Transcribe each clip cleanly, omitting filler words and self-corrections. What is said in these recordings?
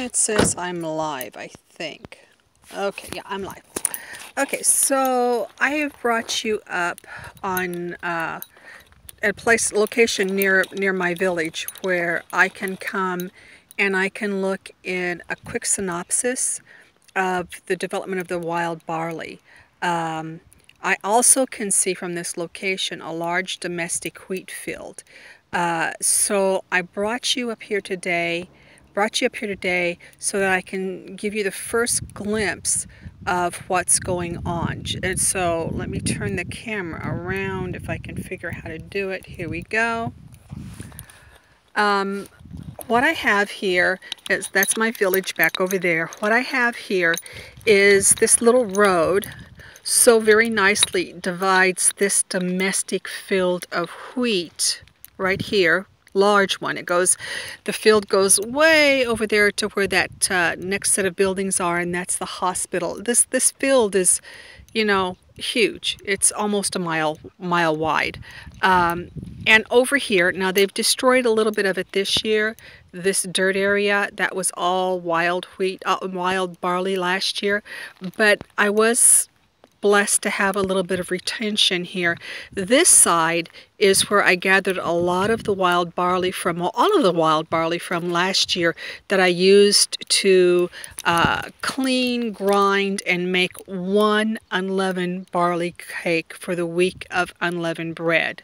It says I'm live, I think. Okay, yeah, I'm live. Okay, so I have brought you up on a location near my village where I can come and I can look in a quick synopsis of the development of the wild barley. I also can see from this location a large domestic wheat field. So I brought you up here today so that I can give you the first glimpse of what's going on. And so let me turn the camera around if I can figure out how to do it. Here we go. What I have here is, that's my village back over there. What I have here is this little road so very nicely divides this domestic field of wheat right here, large one. The field goes way over there to where that next set of buildings are, and that's the hospital. This field is, you know, huge. It's almost a mile wide. And over here, now they've destroyed a little bit of it this year. This dirt area, that was all wild wheat, wild barley last year. But I was blessed to have a little bit of retention here. This side is where I gathered a lot of the wild barley from, well, all of the wild barley from last year that I used to clean, grind, and make one unleavened barley cake for the week of unleavened bread.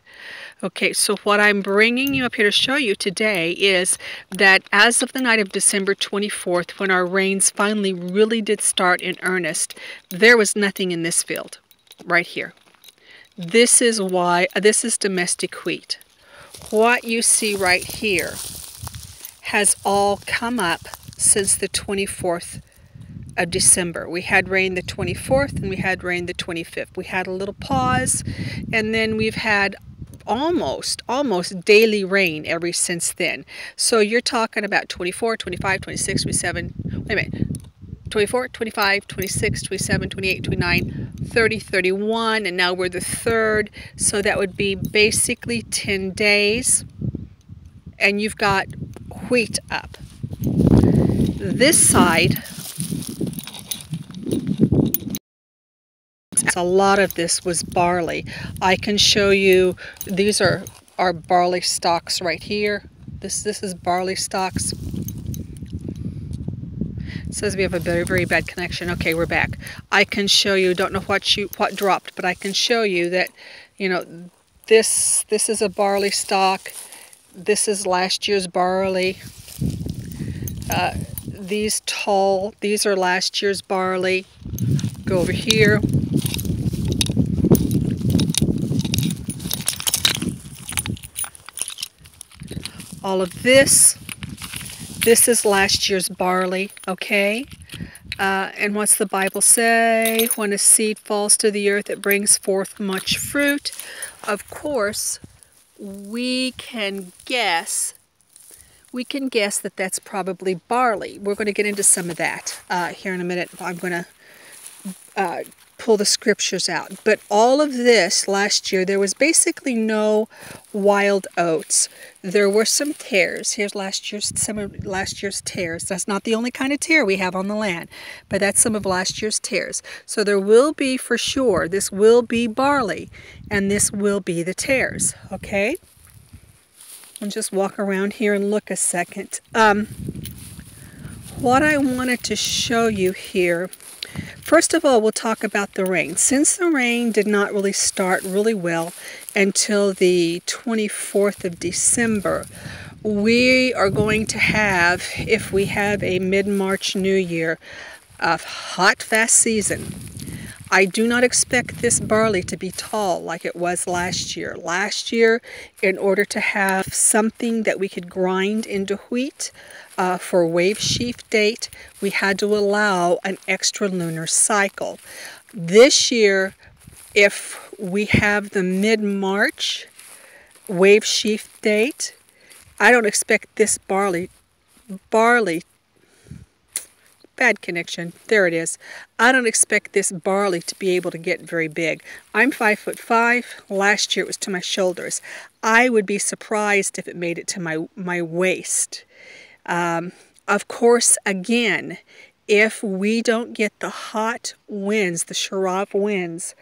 Okay, so what I'm bringing you up here to show you today is that as of the night of December 24th, when our rains finally really did start in earnest, there was nothing in this field right here. This is domestic wheat. What you see right here has all come up since the 24th of December. We had rain the 24th and we had rain the 25th. We had a little pause, and then we've had almost daily rain ever since then. So you're talking about 24, 25, 26, 27, wait a minute, 24, 25, 26, 27, 28, 29, 30, 31, and now we're the 3rd. So that would be basically 10 days, and you've got wheat up. This side, a lot of this was barley. I can show you, these are our barley stalks right here. This is barley stalks. It says we have a very bad connection. Okay, we're back. I can show you, don't know what dropped, but I can show you that, you know, this is a barley stalk. This is last year's barley. These are last year's barley. Go over here. All of this is last year's barley, okay? And what's the Bible say? When a seed falls to the earth, it brings forth much fruit. Of course, we can guess that that's probably barley. We're going to get into some of that here in a minute. I'm going to pull the scriptures out. But all of this last year, there was basically no wild oats. There were some tares. Here's some of last year's tares. That's not the only kind of tare we have on the land, but that's some of last year's tares. So there will be, for sure, this will be barley, and this will be the tares, okay? I'll just walk around here and look a second. What I wanted to show you here, first of all, we'll talk about the rain. Since the rain did not really start really well until the 24th of December, we are going to have, if we have a mid-March New Year, a hot, fast season. I do not expect this barley to be tall like it was last year. Last year, in order to have something that we could grind into wheat for wave sheaf date, we had to allow an extra lunar cycle. This year, if we have the mid-March wave sheaf date, I don't expect this barley, bad connection, there it is. I don't expect this barley to be able to get very big. I'm 5'5". Last year it was to my shoulders. I would be surprised if it made it to my waist. Of course, again, if we don't get the hot winds, the Sharab winds,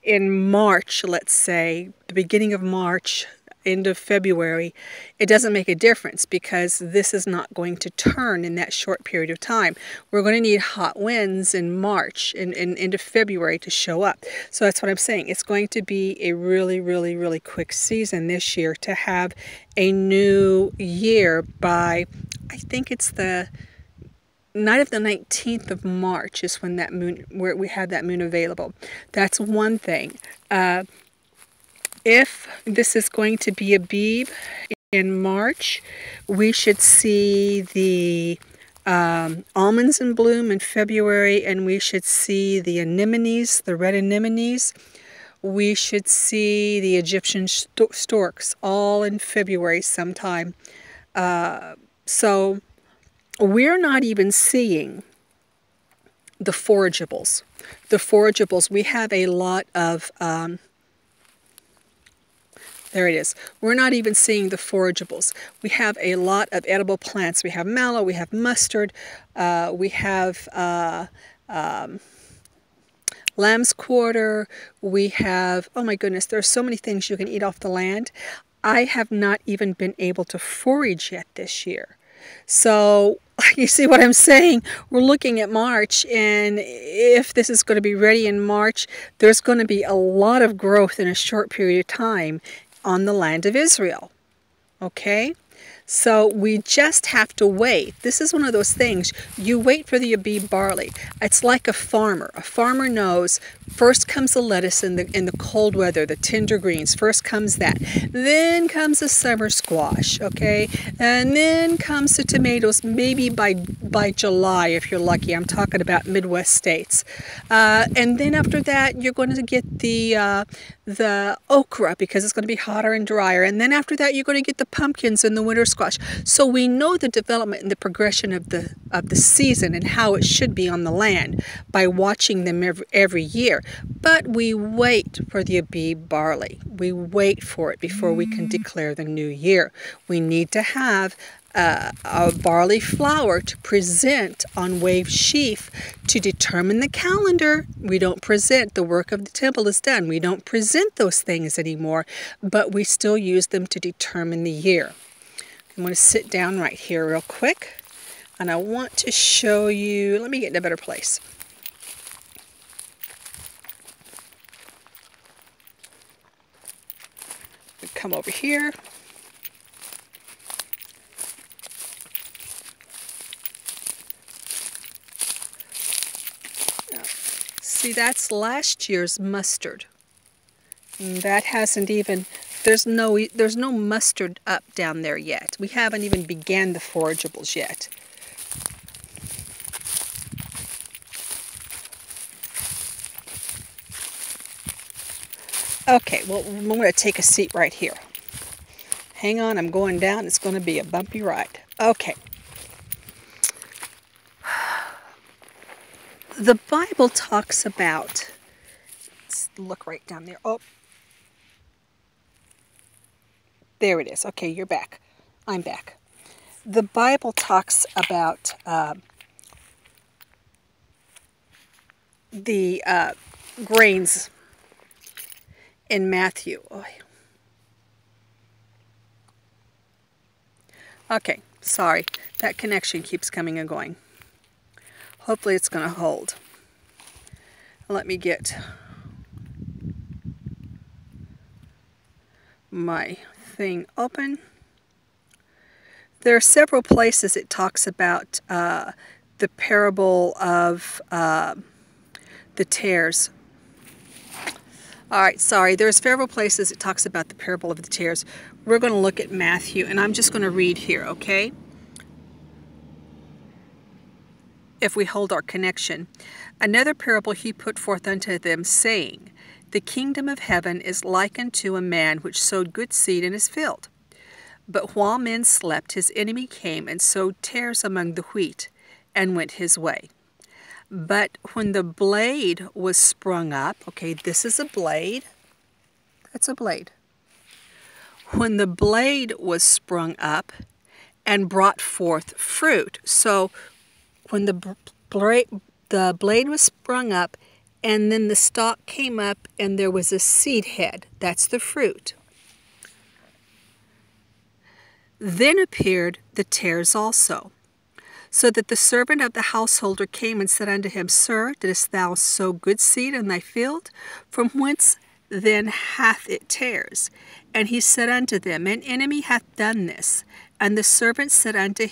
in March, let's say, the beginning of March, end of February, it doesn't make a difference because this is not going to turn in that short period of time. We're going to need hot winds in March and into February to show up. So that's what I'm saying. It's going to be a really, really, really quick season this year to have a new year by, I think it's the night of the 19th of March is when that moon, where we have that moon available. That's one thing. If this is going to be a Abib in March, we should see the almonds in bloom in February, and we should see the anemones, the red anemones. We should see the Egyptian storks all in February sometime. So we're not even seeing the forageables. The forageables, we have a lot of, there it is. We're not even seeing the forageables. We have a lot of edible plants. We have mallow, we have mustard, we have lamb's quarter, we have, oh my goodness, there's so many things you can eat off the land. I have not even been able to forage yet this year. So you see what I'm saying? We're looking at March, and if this is going to be ready in March, there's going to be a lot of growth in a short period of time on the land of Israel. Okay? So we just have to wait. This is one of those things. You wait for the Abib barley. It's like a farmer. A farmer knows first comes the lettuce in the cold weather, the tender greens. First comes that. Then comes the summer squash, okay? And then comes the tomatoes, maybe by July if you're lucky. I'm talking about Midwest states. And then after that, you're going to get the okra because it's going to be hotter and drier. And then after that, you're going to get the pumpkins and the winter squash. So we know the development and the progression of the season and how it should be on the land by watching them every year. But we wait for the Abib barley. We wait for it before we can declare the new year. We need to have a barley flour to present on wave sheaf to determine the calendar. We don't present, the work of the temple is done. We don't present those things anymore, but we still use them to determine the year. I'm going to sit down right here real quick, and I want to show you, let me get in a better place. Come over here. See, that's last year's mustard. And that hasn't even, there's no mustard up down there yet. We haven't even began the forageables yet. Okay, well, I'm going to take a seat right here. Hang on, I'm going down. It's going to be a bumpy ride. Okay. The Bible talks about, let's look right down there. Oh, there it is. Okay, you're back. I'm back. The Bible talks about the grains in Matthew. Okay, sorry. That connection keeps coming and going. Hopefully it's going to hold. Let me get my thing open. There are several places it talks about the parable of the tares. All right, sorry. There's several places it talks about the parable of the tares. We're going to look at Matthew, and I'm just going to read here, okay? If we hold our connection. Another parable he put forth unto them, saying, The kingdom of heaven is like unto a man which sowed good seed in his field. But while men slept, his enemy came and sowed tares among the wheat, and went his way. But when the blade was sprung up, okay, this is a blade. That's a blade. When the blade was sprung up, and brought forth fruit. So when the blade was sprung up, and then the stalk came up, and there was a seed head. That's the fruit. Then appeared the tares also, so that the servant of the householder came and said unto him, Sir, didst thou sow good seed in thy field? From whence then hath it tares? And he said unto them, An enemy hath done this. And the servant said unto